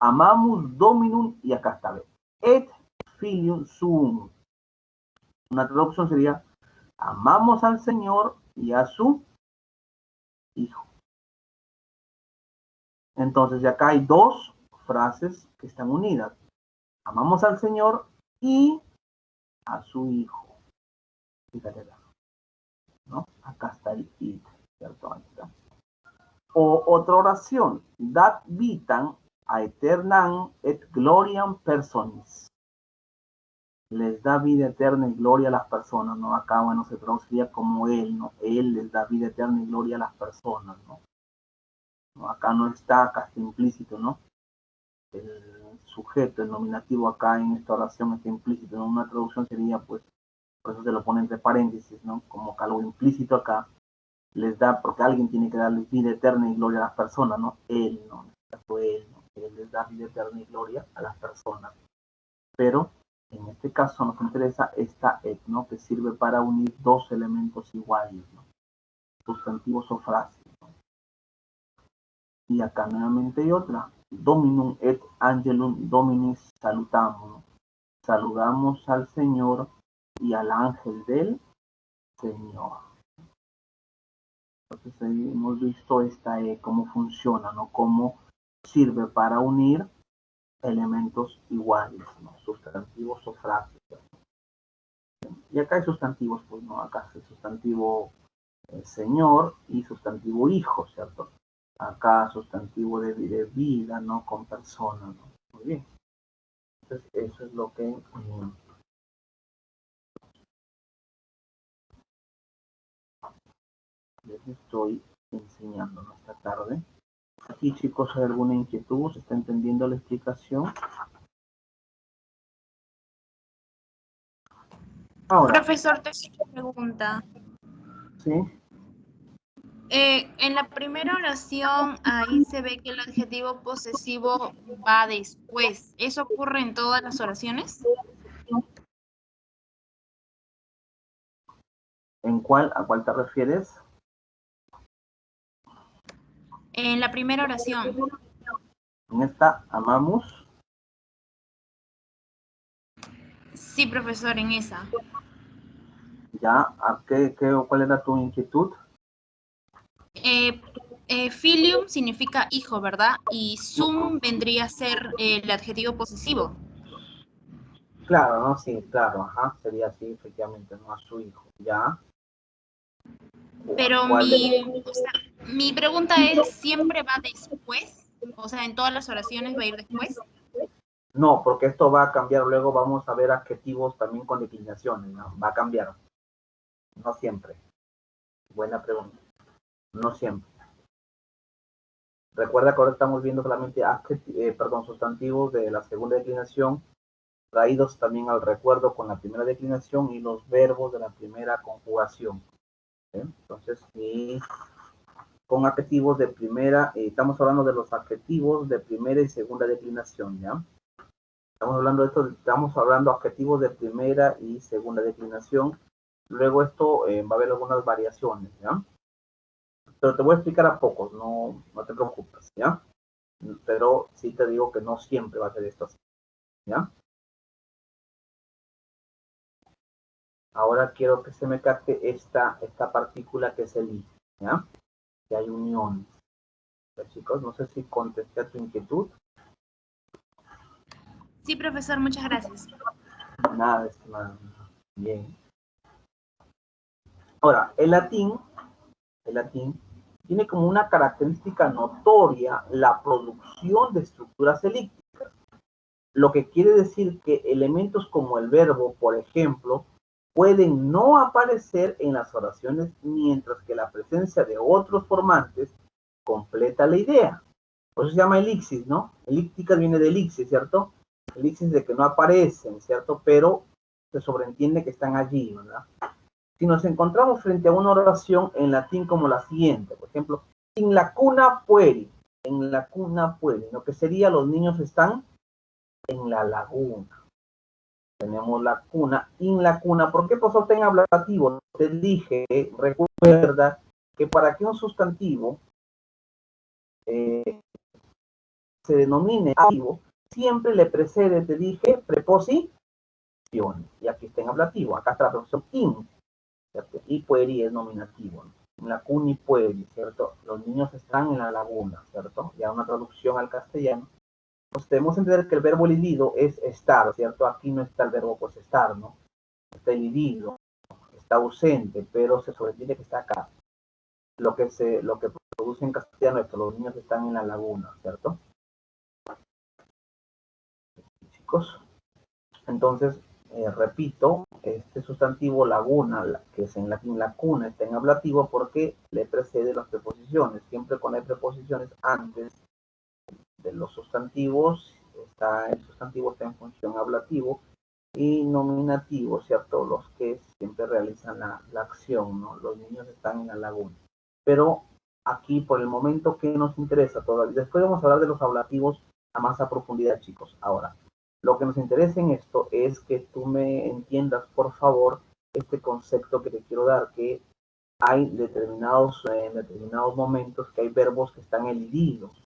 S1: amamus dominum, y acá está, et filium suum. Una traducción sería, amamos al Señor y a su Hijo. Entonces, de acá hay dos frases que están unidas. Amamos al Señor y a su Hijo. Fíjate, ¿no? Acá está el it, ¿cierto? Ahí está. O otra oración, dat vitam aeternam et gloriam personis. Les da vida eterna y gloria a las personas, ¿no? Acá, bueno, se traduciría como Él, ¿no? Él les da vida eterna y gloria a las personas, ¿no? ¿No? Acá no está, acá está implícito, ¿no? El sujeto, el nominativo acá en esta oración está implícito, ¿no? Una traducción sería, pues, por eso se lo pone entre paréntesis, ¿no? Como que algo implícito acá les da, porque alguien tiene que darles vida eterna y gloria a las personas, ¿no? Él, ¿no? En este caso, él, ¿no? Él les da vida eterna y gloria a las personas. Pero en este caso nos interesa esta et, ¿no? Que sirve para unir dos elementos iguales, ¿no? Sustantivos o frases, ¿no? Y acá nuevamente hay otra. Dominum et angelum dominis salutamos, ¿no? Saludamos al Señor y al ángel del Señor. Entonces ahí hemos visto esta cómo funciona, ¿no? Cómo sirve para unir elementos iguales, ¿no? Sustantivos o frases. Y acá hay sustantivos, pues no, acá hay sustantivo señor y sustantivo hijo, ¿cierto? Acá sustantivo de vida, ¿no? Con persona, ¿no? Muy bien. Entonces eso es lo que les estoy enseñando, ¿no? Esta tarde. Aquí, chicos, ¿hay alguna inquietud? ¿Se está entendiendo la explicación? Ahora,
S2: Profesor, te hago una pregunta.
S1: ¿sí?
S2: En la primera oración, ahí se ve que el adjetivo posesivo va después. ¿Eso ocurre en todas las oraciones?
S1: ¿En cuál? ¿A cuál te refieres?
S2: En la primera oración.
S1: En esta, amamos.
S2: Sí, profesor, en esa.
S1: ¿Ya? ¿A cuál era tu inquietud?
S2: Filium significa hijo, ¿verdad? Y sum vendría a ser el adjetivo posesivo.
S1: Claro, ¿no? Sí, claro, ajá, sería así, efectivamente, ¿no? A su hijo, ¿ya?
S2: Pero
S1: ¿Cuál?
S2: o sea, mi pregunta es, ¿siempre va después? O sea, ¿en todas las oraciones va a ir después?
S1: No, porque esto va a cambiar, luego vamos a ver adjetivos también con declinaciones, ¿no? Va a cambiar, no siempre. Buena pregunta, no siempre. Recuerda que ahora estamos viendo solamente sustantivos de la segunda declinación, traídos también al recuerdo con la primera declinación y los verbos de la primera conjugación. ¿Sí? Entonces, y con adjetivos de primera, estamos hablando de los adjetivos de primera y segunda declinación, ¿ya? Estamos hablando de esto, estamos hablando de adjetivos de primera y segunda declinación. Luego esto va a haber algunas variaciones, ¿ya? Pero te voy a explicar a pocos, no te preocupes, ¿ya? Pero sí te digo que no siempre va a ser esto así, ¿ya? Ahora quiero que se me capte esta partícula que es el I, ¿ya? Que hay uniones. Pues, chicos, no sé si contesté a tu inquietud.
S2: Sí, profesor, muchas gracias.
S1: Nada, estimado. Bien. Ahora, el latín tiene como una característica notoria la producción de estructuras elípticas, lo que quiere decir que elementos como el verbo, por ejemplo, pueden no aparecer en las oraciones mientras que la presencia de otros formantes completa la idea. Por eso se llama elixir, ¿no? Elípticas viene de elixir, ¿cierto? Elixir de que no aparecen, ¿cierto? Pero se sobreentiende que están allí, ¿verdad? Si nos encontramos frente a una oración en latín como la siguiente, por ejemplo, in la cuna pueri, en la cuna pueri, lo que sería los niños están en la laguna. Tenemos la cuna, in la cuna. ¿Por qué profesor está en ablativo? Te dije, recuerda que para que un sustantivo se denomine ablativo, siempre le precede, te dije, preposición. Y aquí está en ablativo. Acá está la preposición in, ¿cierto? Y pueri es nominativo, ¿no? En la cuna y pueri, ¿cierto? Los niños están en la laguna, ¿cierto? Ya una traducción al castellano. Pues debemos entender que el verbo elidido es estar, ¿cierto? Aquí no está el verbo pues estar, ¿no? Está elidido, está ausente, pero se sobreentiende que está acá. Lo que produce en castellano es que los niños están en la laguna, ¿cierto? Chicos, entonces, repito, este sustantivo laguna, que es en latín la cuna, está en ablativo porque le precede las preposiciones. Siempre cuando hay preposiciones antes de los sustantivos, el sustantivo está en función ablativo y nominativo, ¿cierto? Los que siempre realizan la acción, ¿no? Los niños están en la laguna. Pero aquí, por el momento, ¿qué nos interesa todavía? Después vamos a hablar de los ablativos a más a profundidad, chicos. Ahora, lo que nos interesa en esto es que tú me entiendas, por favor, este concepto que te quiero dar, que hay en determinados momentos que hay verbos que están elididos,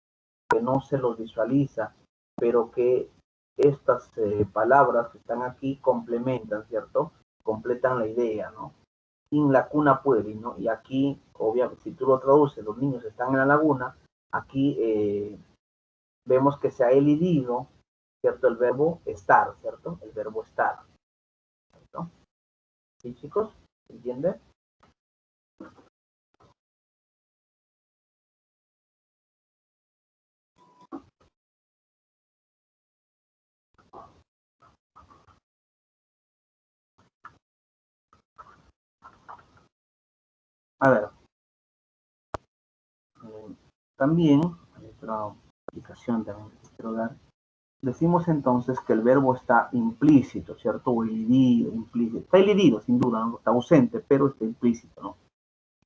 S1: que no se los visualiza, pero que estas palabras que están aquí complementan, ¿cierto? Completan la idea, ¿no? In la cuna pueri, ¿no? Y aquí, obviamente, si tú lo traduces, los niños están en la laguna, aquí vemos que se ha elidido, ¿cierto? El verbo estar, ¿cierto? El verbo estar, ¿cierto? ¿Sí, chicos? ¿Entienden? A ver, también, hay otra aplicación también que quiero dar. Decimos entonces que el verbo está implícito, ¿cierto? O elidido, implícito. Está elidido, sin duda, ¿no? Está ausente, pero está implícito, ¿no?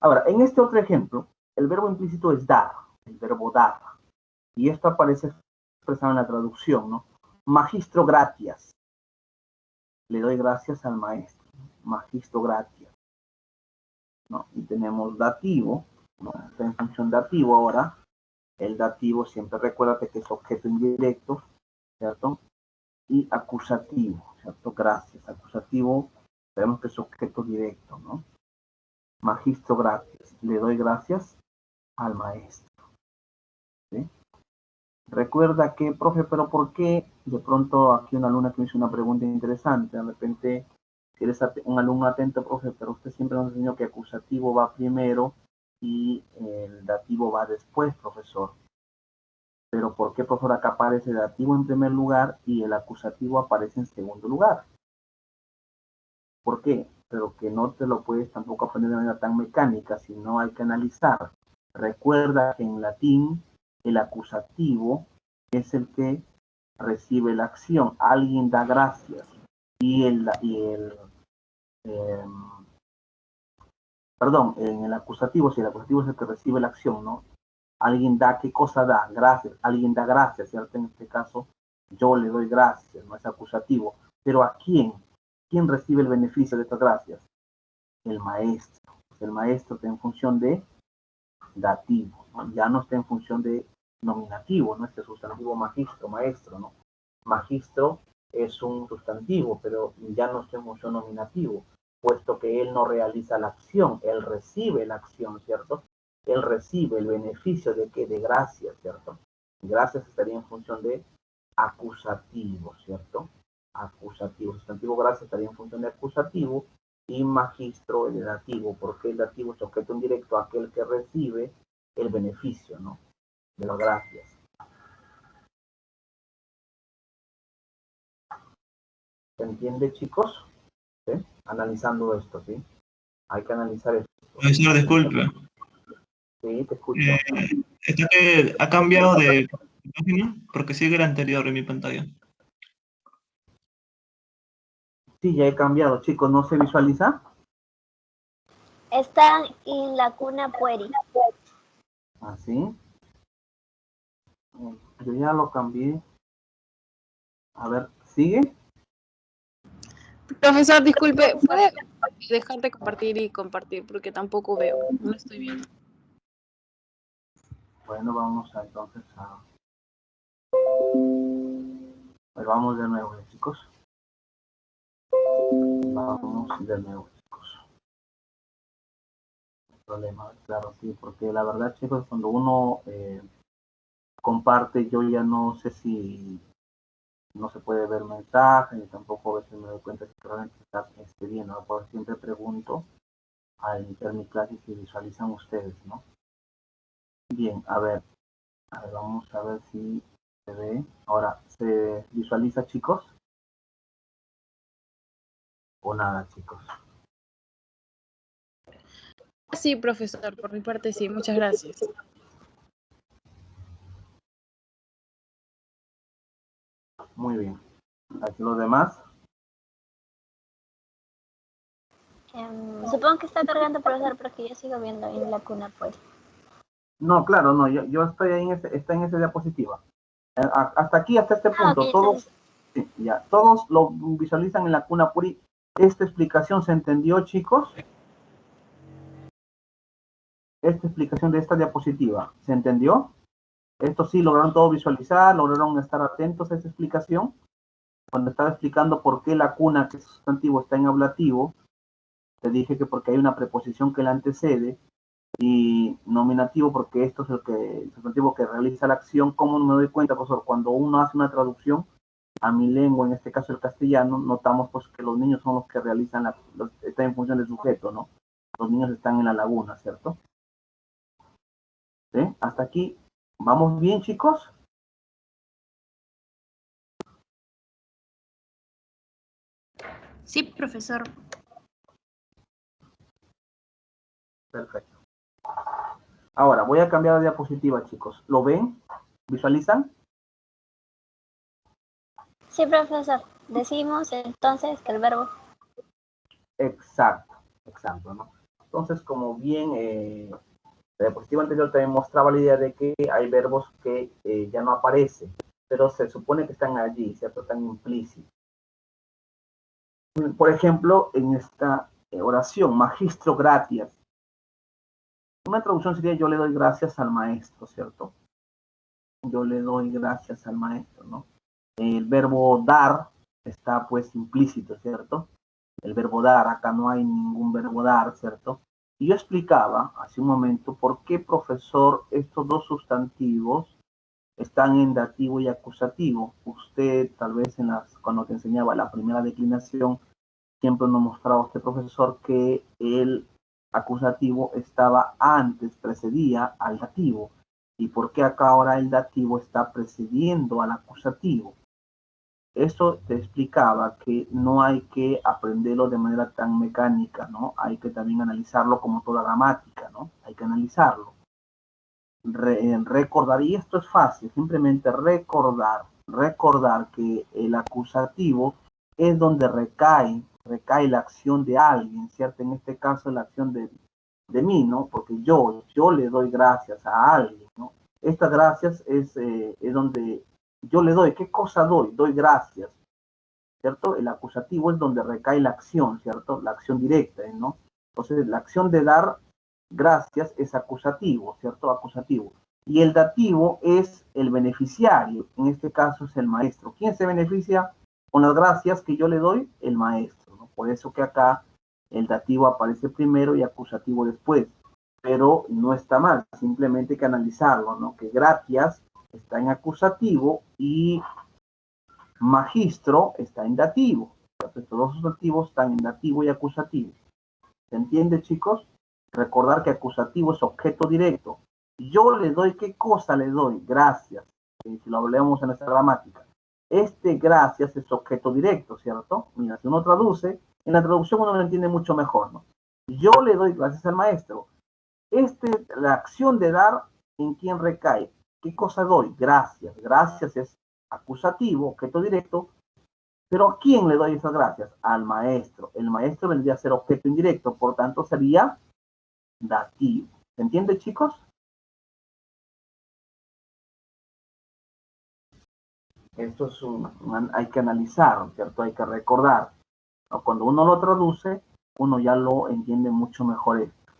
S1: Ahora, en este otro ejemplo, el verbo implícito es dar, el verbo dar. Y esto aparece expresado en la traducción, ¿no? Magistro gratias. Le doy gracias al maestro. Magistro gratias, ¿no? Y tenemos dativo, ¿no? Está en función dativo ahora. El dativo siempre recuérdate que es objeto indirecto, ¿cierto? Y acusativo, ¿cierto? Gracias. Acusativo, sabemos que es objeto directo, ¿no? Magistro gracias. Le doy gracias al maestro, ¿sí? Recuerda que, profe, pero ¿por qué? De pronto aquí una alumna que me hizo una pregunta interesante. De repente, si eres un alumno atento, profe, pero usted siempre nos enseñó que acusativo va primero y el dativo va después, profesor. Pero ¿por qué, profesor, acá aparece el dativo en primer lugar y el acusativo aparece en segundo lugar? ¿Por qué? Pero que no te lo puedes tampoco aprender de manera tan mecánica, sino hay que analizar. Recuerda que en latín el acusativo es el que recibe la acción. Alguien da gracias perdón, en el acusativo, si el acusativo es el que recibe la acción, ¿no? Alguien da, ¿qué cosa da? Gracias. Alguien da gracias, ¿cierto? En este caso, yo le doy gracias, no es acusativo. Pero ¿a quién? ¿Quién recibe el beneficio de estas gracias? El maestro. El maestro está en función de dativo, ¿no? Ya no está en función de nominativo, ¿no? Este sustantivo magistro, maestro, ¿no? Magistro es un sustantivo, pero ya no está en función nominativo, puesto que él no realiza la acción, él recibe la acción, ¿cierto? Él recibe el beneficio de que de gracias, ¿cierto? Gracias estaría en función de acusativo, ¿cierto? Acusativo, sustantivo gracias estaría en función de acusativo y magistro el dativo, porque el dativo es objeto indirecto a aquel que recibe el beneficio, ¿no? De las gracias. ¿Se entiende, chicos? ¿Sí? Analizando esto, ¿sí? Hay que analizar esto.
S3: Profesor, disculpe.
S1: Sí, te escucho.
S3: Está que ha cambiado de página porque sigue el anterior en mi pantalla.
S1: Sí, ya he cambiado, chicos. ¿No se visualiza?
S4: Están en la cuna Pueri.
S1: Así. Yo ya lo cambié. A ver, ¿sigue?
S5: Profesor, disculpe, ¿puede dejar de compartir y compartir? Porque tampoco veo, no lo estoy viendo.
S1: Bueno, vamos a entonces a... Pues vamos de nuevo, chicos. Vamos de nuevo, chicos. No hay problema, claro, sí, porque la verdad, chicos, cuando uno comparte, yo ya no sé si no se puede ver mensajes, y tampoco a veces me doy cuenta que realmente está viendo, ¿no? Por siempre pregunto al iniciar mi clase si visualizan ustedes, ¿no? Bien, a ver, vamos a ver si se ve. Ahora, ¿se visualiza, chicos? ¿O nada, chicos?
S5: Sí, profesor, por mi parte sí, muchas gracias.
S1: Muy bien. ¿Aquí los demás?
S4: Supongo que está cargando, profesor, porque yo sigo viendo en la cuna Pueri.
S1: No, claro, no, yo estoy ahí está en esa diapositiva. Hasta aquí, hasta este punto,
S4: Okay,
S1: todos, sí, ya, todos lo visualizan en la cuna Puri. ¿Esta explicación se entendió, chicos? Esta explicación de esta diapositiva, ¿se entendió? Esto sí, lograron todo visualizar, lograron estar atentos a esta explicación. Cuando estaba explicando por qué la cuna, que es sustantivo, está en ablativo, te dije que porque hay una preposición que la antecede, y nominativo porque esto es el sustantivo que realiza la acción. ¿Cómo me doy cuenta, profesor? Cuando uno hace una traducción a mi lengua, en este caso el castellano, notamos pues que los niños son los que realizan está en función del sujeto, ¿no? Los niños están en la laguna, ¿cierto? ¿Sí? Hasta aquí, ¿vamos bien, chicos?
S2: Sí, profesor.
S1: Perfecto. Ahora, voy a cambiar de diapositiva, chicos. ¿Lo ven? ¿Visualizan?
S4: Sí, profesor. Decimos entonces que el verbo.
S1: Exacto, ¿no? Entonces, como bien la diapositiva anterior también mostraba la idea de que hay verbos que ya no aparecen, pero se supone que están allí, ¿cierto? Están implícitos. Por ejemplo, en esta oración, magistro gratias. Una traducción sería yo le doy gracias al maestro, ¿cierto? Yo le doy gracias al maestro, ¿no? El verbo dar está pues implícito, ¿cierto? El verbo dar, acá no hay ningún verbo dar, ¿cierto? Y yo explicaba hace un momento por qué, profesor, estos dos sustantivos están en dativo y acusativo. Usted tal vez cuando te enseñaba la primera declinación, siempre nos mostraba usted, profesor, que el acusativo estaba antes, precedía al dativo. ¿Y por qué acá ahora el dativo está precediendo al acusativo? Eso te explicaba que no hay que aprenderlo de manera tan mecánica, ¿no? Hay que también analizarlo como toda gramática, ¿no? Hay que analizarlo. Recordar, y esto es fácil, simplemente recordar que el acusativo es donde recae la acción de alguien, ¿cierto? En este caso la acción de mí, ¿no? Porque yo le doy gracias a alguien, ¿no? Estas gracias es donde yo le doy. ¿Qué cosa doy? Doy gracias, ¿cierto? El acusativo es donde recae la acción, ¿cierto? La acción directa, ¿no? Entonces, la acción de dar gracias es acusativo, ¿cierto? Acusativo. Y el dativo es el beneficiario, en este caso es el maestro. ¿Quién se beneficia con las gracias que yo le doy? El maestro, ¿no? Por eso que acá el dativo aparece primero y acusativo después. Pero no está mal, simplemente hay que analizarlo, ¿no? Que gracias está en acusativo y magistro está en dativo. Entonces, todos los sustantivos están en dativo y acusativo. ¿Se entiende, chicos? Recordar que acusativo es objeto directo. Yo le doy, ¿qué cosa le doy? Gracias. Si lo hablamos en esta gramática. Este gracias es objeto directo, ¿cierto? Mira, si uno traduce, en la traducción uno lo entiende mucho mejor, ¿no? Yo le doy gracias al maestro. La acción de dar ¿en quién recae? ¿Qué cosa doy? Gracias. Gracias es acusativo, objeto directo. ¿Pero a quién le doy esas gracias? Al maestro. El maestro vendría a ser objeto indirecto, por tanto sería dativo. ¿Se entiende, chicos? Esto es hay que analizar, ¿cierto? Hay que recordar, ¿no? Cuando uno lo traduce, uno ya lo entiende mucho mejor esto.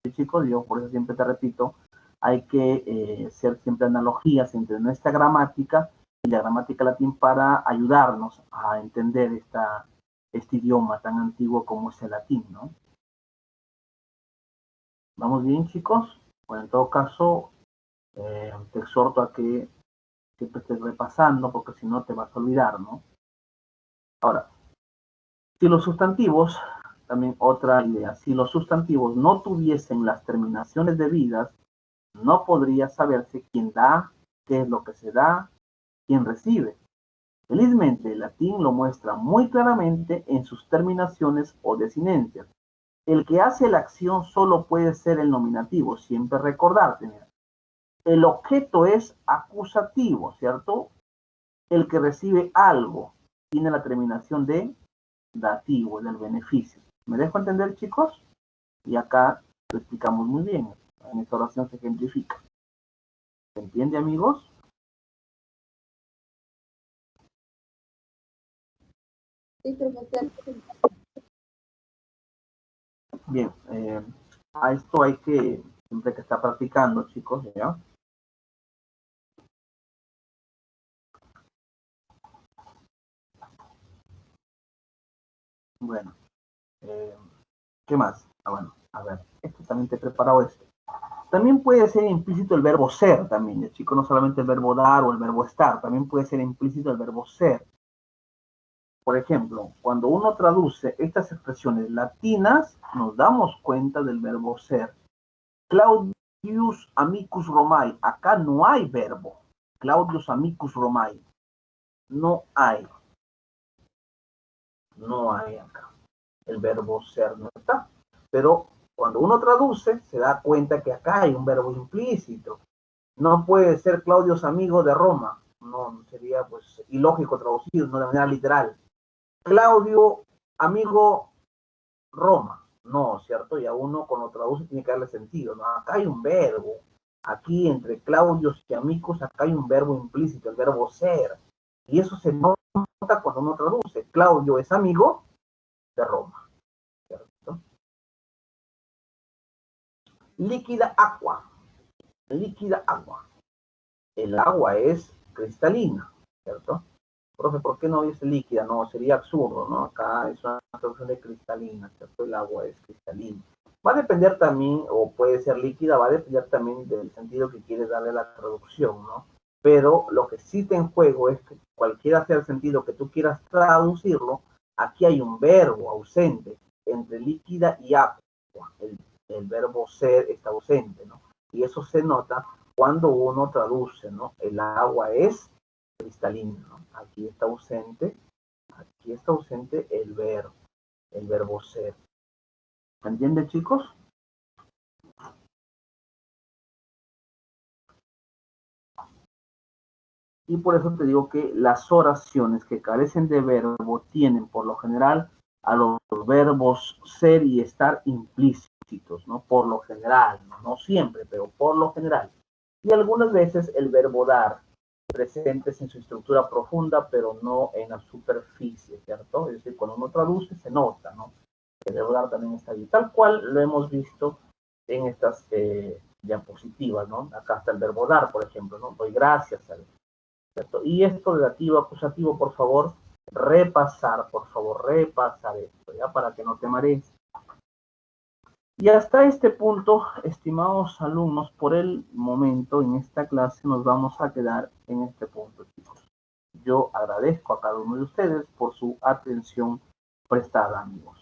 S1: ¿Sí, chicos? Yo por eso siempre te repito, hay que hacer siempre analogías entre nuestra gramática y la gramática latín para ayudarnos a entender este idioma tan antiguo como es el latín, ¿no? ¿Vamos bien, chicos? Bueno, en todo caso, te exhorto a que siempre estés repasando, porque si no te vas a olvidar, ¿no? Ahora, si los sustantivos, también otra idea, si los sustantivos no tuviesen las terminaciones debidas, no podría saberse quién da, qué es lo que se da, quién recibe. Felizmente, el latín lo muestra muy claramente en sus terminaciones o desinencias. El que hace la acción solo puede ser el nominativo, siempre recordarte. Mira. El objeto es acusativo, ¿cierto? El que recibe algo tiene la terminación de dativo, del beneficio. ¿Me dejo entender, chicos? Y acá lo explicamos muy bien. En esta oración se ejemplifica. ¿Se entiende, amigos?
S6: Sí, profesor.
S1: Bien, a esto hay que, siempre que está practicando, chicos, ¿ya? Bueno, ¿qué más? Bueno, a ver, esto también te he preparado esto. También puede ser implícito el verbo ser también, chicos, no solamente el verbo dar o el verbo estar, también puede ser implícito el verbo ser. Por ejemplo, cuando uno traduce estas expresiones latinas, nos damos cuenta del verbo ser. Claudius amicus Romae, acá no hay verbo. Claudius amicus Romae, no hay. No hay acá. El verbo ser no está. Pero cuando uno traduce, se da cuenta que acá hay un verbo implícito. No puede ser Claudio amigo de Roma. No, sería pues ilógico traducir, no de manera literal. Claudio, amigo Roma. No, ¿cierto? Y a uno cuando traduce tiene que darle sentido, ¿no? Acá hay un verbo. Aquí entre Claudios y amigos, acá hay un verbo implícito, el verbo ser. Y eso se nota cuando uno traduce. Claudio es amigo de Roma, ¿cierto? Líquida agua. Líquida agua. El agua es cristalina, ¿cierto? Profe, ¿por qué no dice líquida? No, sería absurdo, ¿no? Acá es una traducción de cristalina, ¿cierto? El agua es cristalina. Va a depender también, o puede ser líquida, va a depender también del sentido que quieres darle a la traducción, ¿no? Pero lo que sí te en juego es que cualquiera sea el sentido que tú quieras traducirlo, aquí hay un verbo ausente entre líquida y agua. El verbo ser está ausente, ¿no? Y eso se nota cuando uno traduce, ¿no? El agua es cristalina, ¿no? Aquí está ausente el verbo ser. ¿Entienden, chicos? Y por eso te digo que las oraciones que carecen de verbo tienen por lo general a los verbos ser y estar implícitos, ¿no? Por lo general, no siempre, pero por lo general. Y algunas veces el verbo dar presentes en su estructura profunda, pero no en la superficie, ¿cierto? Es decir, cuando uno traduce se nota, ¿no? El verbo dar también está allí, tal cual lo hemos visto en estas diapositivas, ¿no? Acá está el verbo dar, por ejemplo, ¿no? Doy gracias al ¿cierto? Y esto de dativo acusativo, por favor, repasar esto, ¿ya? Para que no te marees. Y hasta este punto, estimados alumnos, por el momento en esta clase nos vamos a quedar en este punto, chicos. Yo agradezco a cada uno de ustedes por su atención prestada, amigos.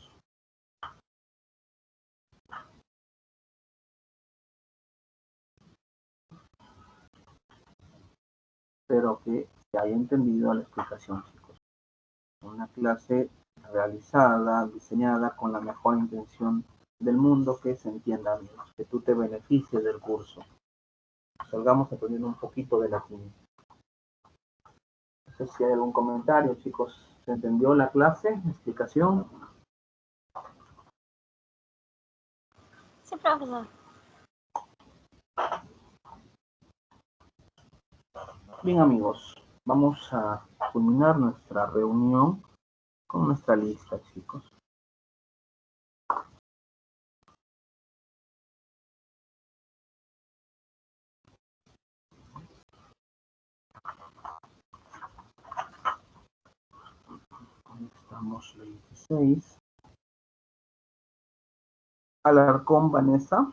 S1: Espero que se haya entendido la explicación, chicos. Una clase realizada, diseñada con la mejor intención del mundo, que se entienda, amigos, que tú te beneficies del curso. salgamos aprendiendo un poquito de latín. No sé si hay algún comentario, chicos. ¿Se entendió la clase? ¿Explicación?
S4: Sí, profesor.
S1: Bien, amigos, vamos a culminar nuestra reunión con nuestra lista, chicos. Estamos 26. Alarcón, Vanessa.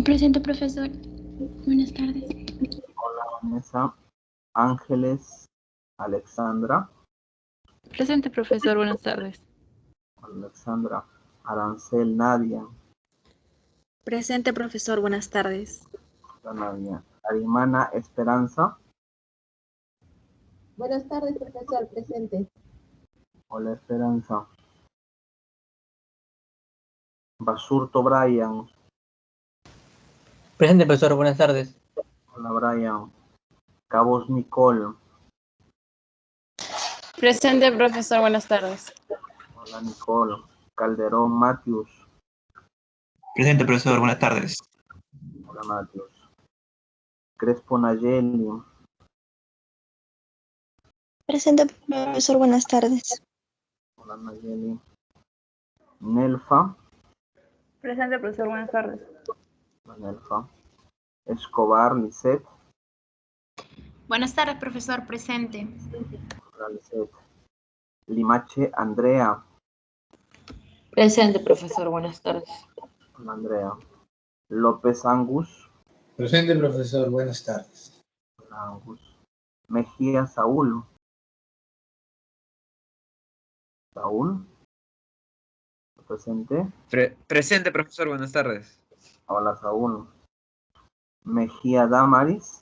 S7: Presente, profesor. Buenas tardes.
S1: Hola, Vanessa. Ángeles, Alexandra.
S5: Presente, profesor. Buenas tardes.
S1: Alexandra. Arancel, Nadia.
S8: Presente, profesor. Buenas tardes.
S1: Hola, Nadia. Arimana, Esperanza.
S6: Buenas tardes, profesor. Presente.
S1: Hola, Esperanza. Basurto, Brian.
S9: Presente, profesor. Buenas tardes.
S1: Hola, Brian. Cabos, Nicole.
S5: Presente, profesor. Buenas tardes.
S1: Hola, Nicole. Calderón, Matthews.
S3: Presente, profesor. Buenas tardes.
S1: Hola, Matthews. Crespo, Nayeli.
S10: Presente, profesor. Buenas tardes.
S1: Hola, Nayeli. Nelfa.
S5: Presente, profesor. Buenas tardes.
S1: Hola, Nelfa. Escobar, Lisette.
S2: Buenas tardes, profesor. Presente.
S1: Hola, Lisette. Limache, Andrea.
S11: Presente, profesor. Buenas tardes.
S1: Hola, Andrea. López, Angus.
S12: Presente, profesor. Buenas tardes.
S1: Hola, Angus. Mejía, Saúl. Saúl. Presente.
S13: Presente, profesor. Buenas tardes.
S1: Hola, Saúl. Mejía, Damaris.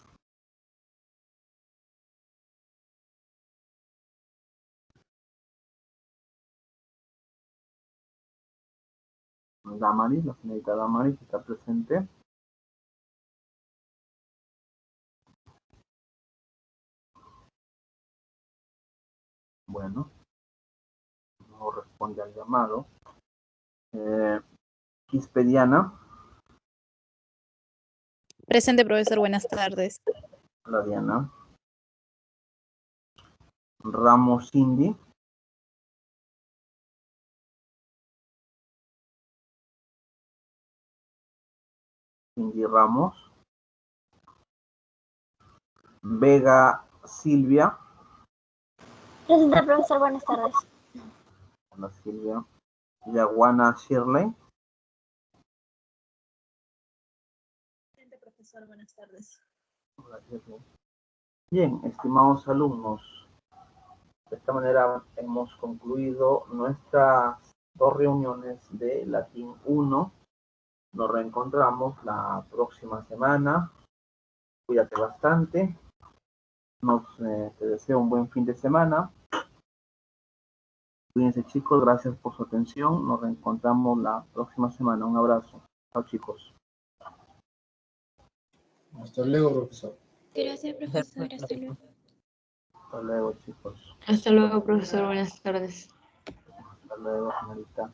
S1: Damaris, la señorita Damaris está presente. Bueno, no responde al llamado. Quispediana.
S8: Presente, profesor. Buenas tardes.
S1: Hola, Diana. Ramos, Cindy. Cindy Ramos. Vega, Silvia.
S4: Presente, profesor. Buenas tardes.
S1: Hola, Silvia. Yaguana, Shirley.
S8: Presente, profesor. Buenas tardes.
S1: Hola, Shirley. Bien, estimados alumnos, de esta manera hemos concluido nuestras 2 reuniones de Latín 1. Nos reencontramos la próxima semana. Cuídate bastante. Te deseo un buen fin de semana. Cuídense, chicos. Gracias por su atención. Nos reencontramos la próxima semana. Un abrazo. Chao, chicos.
S12: Hasta luego, profesor.
S7: Gracias, profesor. Hasta luego.
S1: Hasta luego, chicos.
S11: Hasta luego, profesor. Buenas tardes.
S1: Hasta luego, señorita.